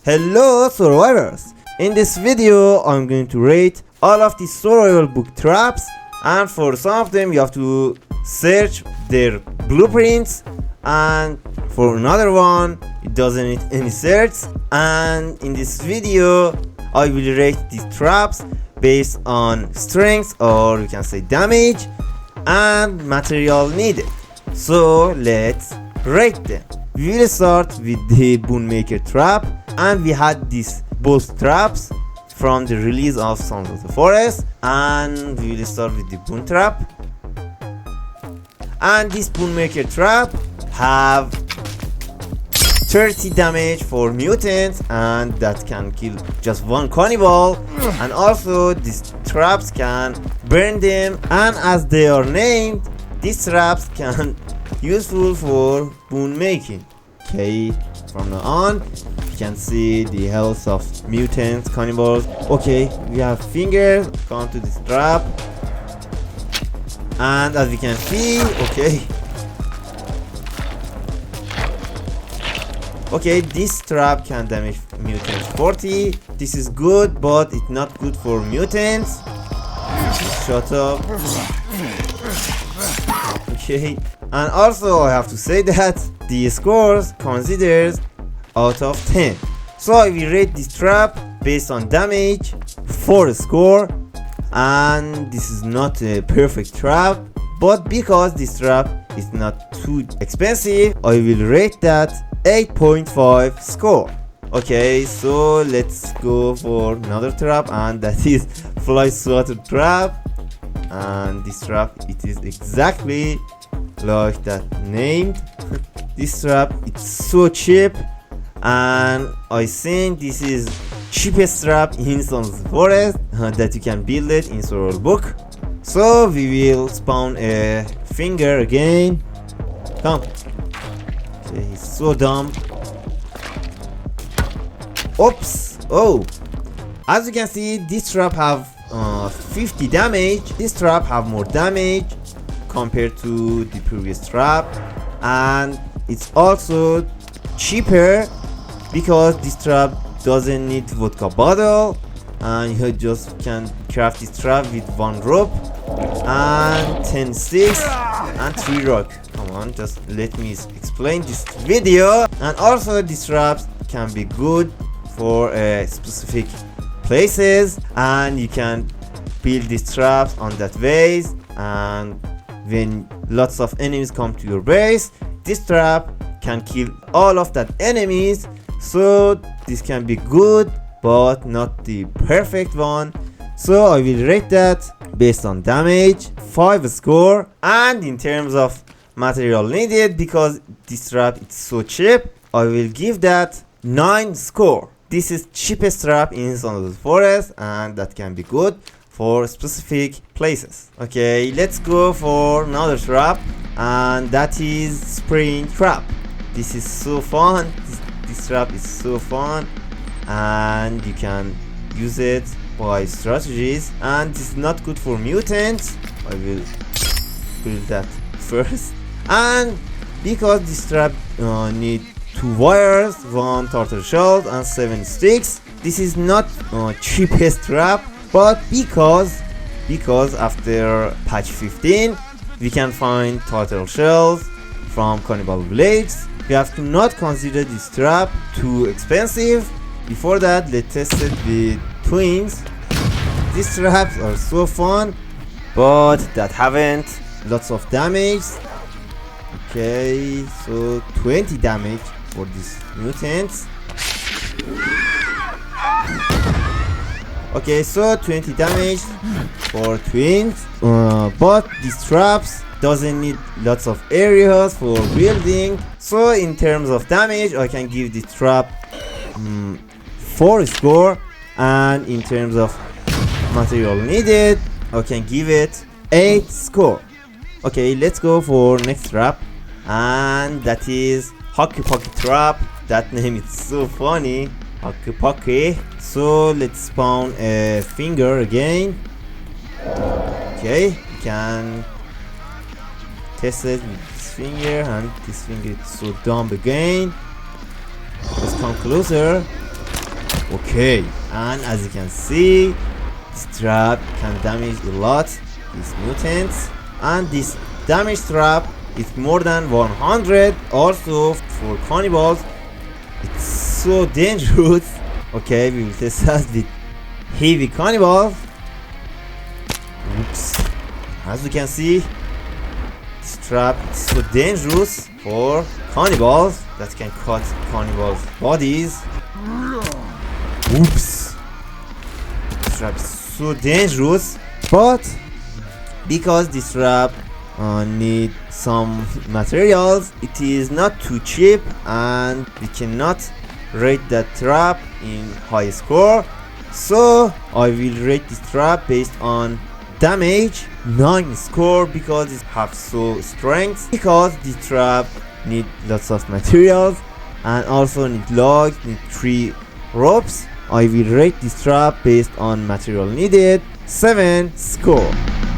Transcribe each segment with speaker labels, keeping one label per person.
Speaker 1: Hello survivors! In this video I'm going to rate all of the survival book traps, and for some of them you have to search their blueprints, and for another one it doesn't need any search. And in this video I will rate these traps based on strength, or you can say damage, and material needed. So let's rate them. We will start with the Boonmaker trap, and we had these both traps from the release of Sons of the Forest, and we will start with the Boon trap. And this Boonmaker trap have 30 damage for mutants, and that can kill just one cannibal, and also these traps can burn them, and as they are named, these traps can useful for boon making. Okay, from now on you can see the health of mutants, cannibals. Okay, we have fingers come to this trap, and as we can see, okay, this trap can damage mutants 40. This is good, but it's not good for mutants. Just shut up. Okay, and also I have to say that the scores considers out of 10. So I will rate this trap based on damage 4 score, and this is not a perfect trap, but because this trap is not too expensive, I will rate that 8.5 score. Okay, so let's go for another trap, and that is fly Swatter Trap. And this trap, it is exactly like that named. This trap, it's so cheap, and I think this is cheapest trap in Sons of the Forest that you can build it in survival book. So we will spawn a finger again. Come. Okay, he's so dumb. Oops. Oh, as you can see, this trap have 50 damage. This trap have more damage compared to the previous trap, and it's also cheaper because this trap doesn't need vodka bottle, and you just can craft this trap with 1 rope and 10 sticks and 3 rock. Come on, just let me explain this video. And also these traps can be good for specific places, and you can build these traps on that base, and when lots of enemies come to your base, this trap can kill all of that enemies. So this can be good, but not the perfect one. So I will rate that based on damage 5 score, and in terms of material needed, because this trap is so cheap, I will give that 9 score. This is cheapest trap in Sons of the Forest, and that can be good for specific places. Okay, let's go for another trap, and that is Spring Trap. This is so fun. This trap is so fun, and you can use it by strategies, and it's not good for mutants. I will build that first, and because this trap need 2 wires, 1 turtle shell, and 7 sticks. This is not cheapest trap, but because after patch 15 we can find turtle shells from cannibal villages, we have to not consider this trap too expensive. Before that, let's test it with twins. These traps are so fun, but that haven't lots of damage. Okay, so 20 damage for these mutants. Okay, so 20 damage for twins, but these traps doesn't need lots of areas for building. So in terms of damage, I can give this trap 4 score, and in terms of material needed, I can give it 8 score. Okay, let's go for next trap, and that is Hokey Trap. That name is so funny, Hokey. So let's spawn a finger again. Okay, you can test it with this finger, and this finger is so dumb again. Let's come closer. Okay, and as you can see, this trap can damage a lot these mutants, and this damage trap is more than 100. Also for cannibals, it's so dangerous. Okay, we will test that with heavy cannibals. Oops. As you can see, this trap is so dangerous for cannibals that can cut cannibals' bodies. Oops. This trap is so dangerous, but because this trap need some materials, it is not too cheap, and we cannot rate that trap in high score. So I will rate this trap based on damage 9 score, because it have so strength, because this trap need lots of materials and also need logs, need 3 ropes. I will rate this trap based on material needed 7 score.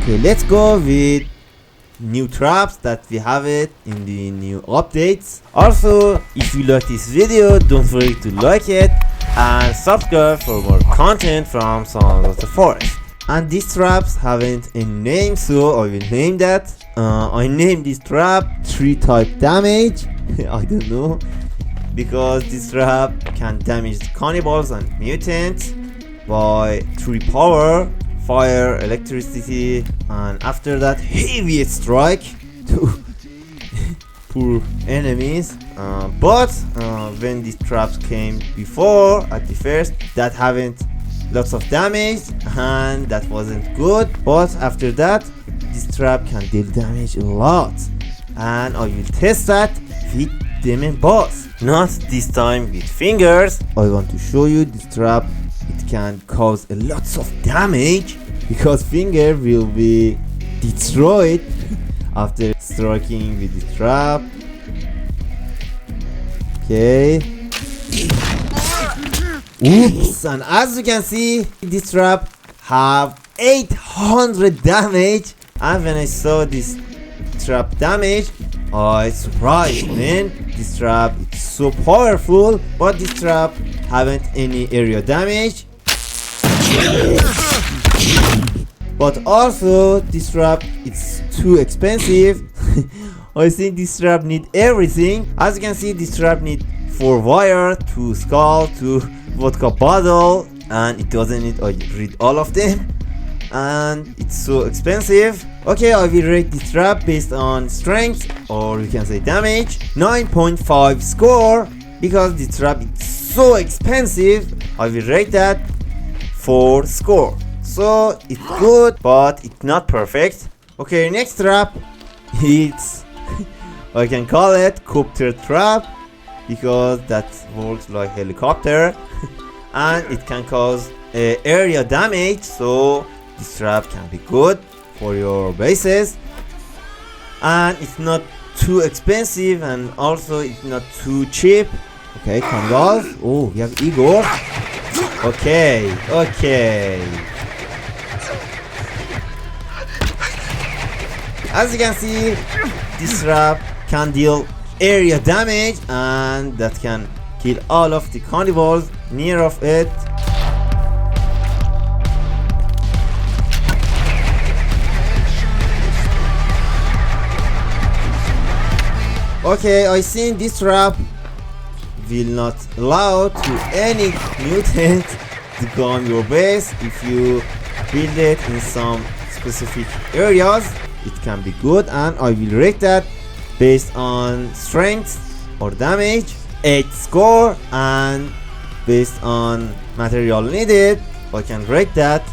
Speaker 1: Okay, let's go with new traps that we have it in the new updates. Also, if you like this video, don't forget to like it and subscribe for more content from Sons of the Forest. And these traps haven't a name, so I will name that. I named this trap 3 type damage. I don't know, because this trap can damage cannibals and mutants by 3 power, fire, electricity, and after that heavy strike to poor enemies. But when these traps came before at the first, that haven't lots of damage and that wasn't good, but after that this trap can deal damage a lot, and I will test that with demon boss, not this time with fingers. I want to show you this trap. It can cause a lots of damage because finger will be destroyed after striking with the trap. Okay. Oops, and as you can see, this trap have 800 damage, and when I saw this trap damage, I surprised, man. This trap is so powerful, but this trap haven't any area damage. But also this trap it's too expensive. I think this trap need everything. As you can see, this trap need 4 wire, 2 skull, 2 vodka bottle, and it doesn't need, I read all of them, and it's so expensive. Okay, I will rate this trap based on strength, or you can say damage, 9.5 score, because this trap is so expensive. I will rate that 4 score. So it's good, but it's not perfect. Okay, next trap, it's I can call it Copter Trap, because that works like helicopter and it can cause area damage, so this trap can be good for your bases, and it's not too expensive, and also it's not too cheap. Okay, Kangals. Oh, we have Igor. Okay, okay. As you can see, this trap can deal area damage, and that can kill all of the cannibals near of it. Okay, I think this trap will not allow to any mutant to go on your base. If you build it in some specific areas, it can be good, and I will rate that based on strength or damage 8 score, and based on material needed I can rate that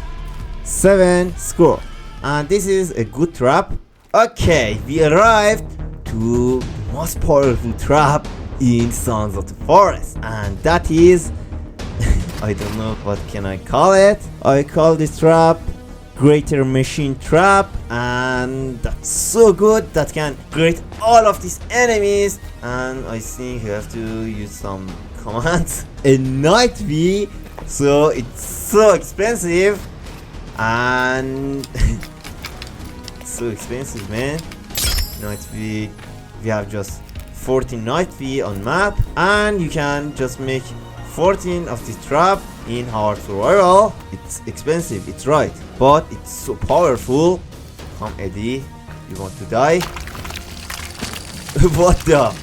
Speaker 1: 7 score. And this is a good trap. Okay, we arrived to the most powerful trap in Sons of the Forest, and that is I don't know what can I call it. I call this trap Grater machine trap, and that's so good that can grate all of these enemies. And I think you have to use some commands. A night V, so it's so expensive, and it's so expensive, man. Night V, we have just 40 night V on map, and you can just make 14 of this trap in hard survival. It's expensive, it's right, but it's so powerful. Come Eddie, you want to die? What the?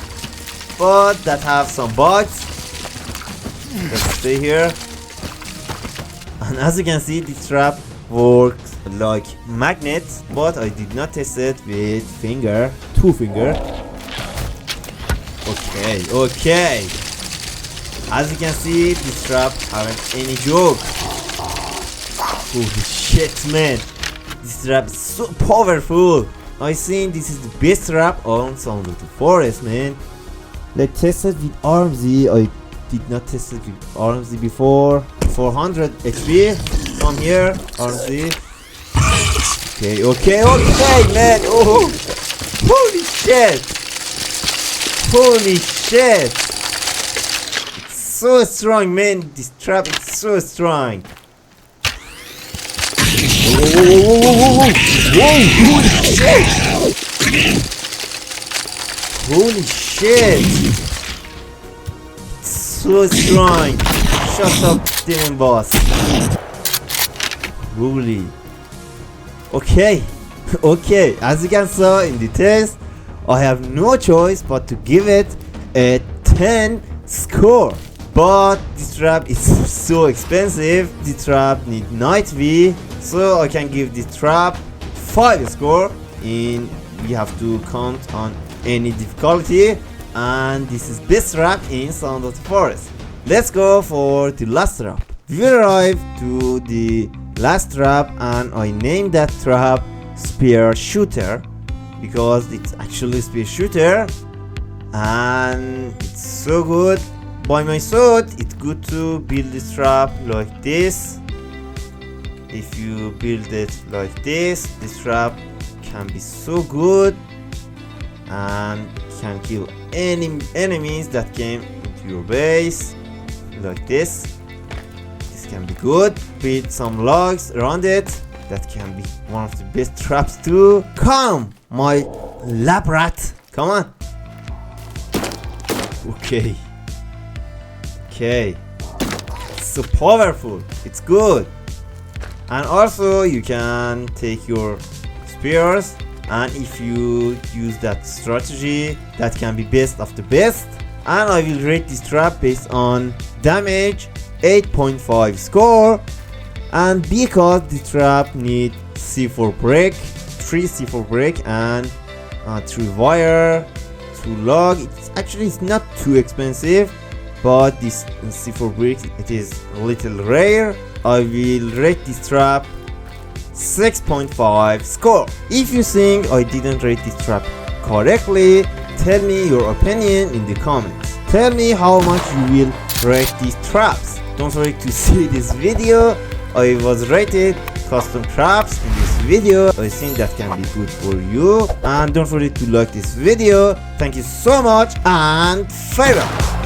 Speaker 1: But that have some bugs. Let's stay here. And as you can see, this trap works like magnets, but I did not test it with two finger. Okay. As you can see, this trap haven't any joke. Holy shit, man. This trap is so powerful. I think this is the best trap on Sound of the Forest, man. Let's test it with Armsy. I did not test it with Armsy before. 400 HP. Come here, Armsy. Okay, man. Oh, holy shit. It's so strong, man. This trap is so strong. Whoa, holy shit. It's so strong. Shut up, demon boss. Holy. Okay, as you can see in the test, I have no choice but to give it a 10 score. But this trap is so expensive. This trap need night V, so I can give this trap 5 score. We have to count on any difficulty, and this is best trap in Sound of the Forest. Let's go for the last trap. We arrived to the last trap, and I named that trap Spear Shooter because it's actually spear shooter, and it's so good. By my thought, it's good to build this trap like this. If you build it like this trap can be so good and can kill any enemies that came into your base like this. This can be good. Build some logs around it. That can be one of the best traps too. Come, my lab rat. Come on. Okay. It's so powerful. It's good. And also you can take your spears, and if you use that strategy, that can be best of the best. And I will rate this trap based on damage 8.5 score, and because the trap need C4 brick, 3 C4 brick and 3 wire, 2 log. It's not too expensive, but this C4 brick, it is a little rare. I will rate this trap 6.5 score. If you think I didn't rate this trap correctly, tell me your opinion in the comments. Tell me how much you will rate these traps. Don't forget to see this video. I was rated custom traps in this video. I think that can be good for you, and don't forget to like this video. Thank you so much, and farewell.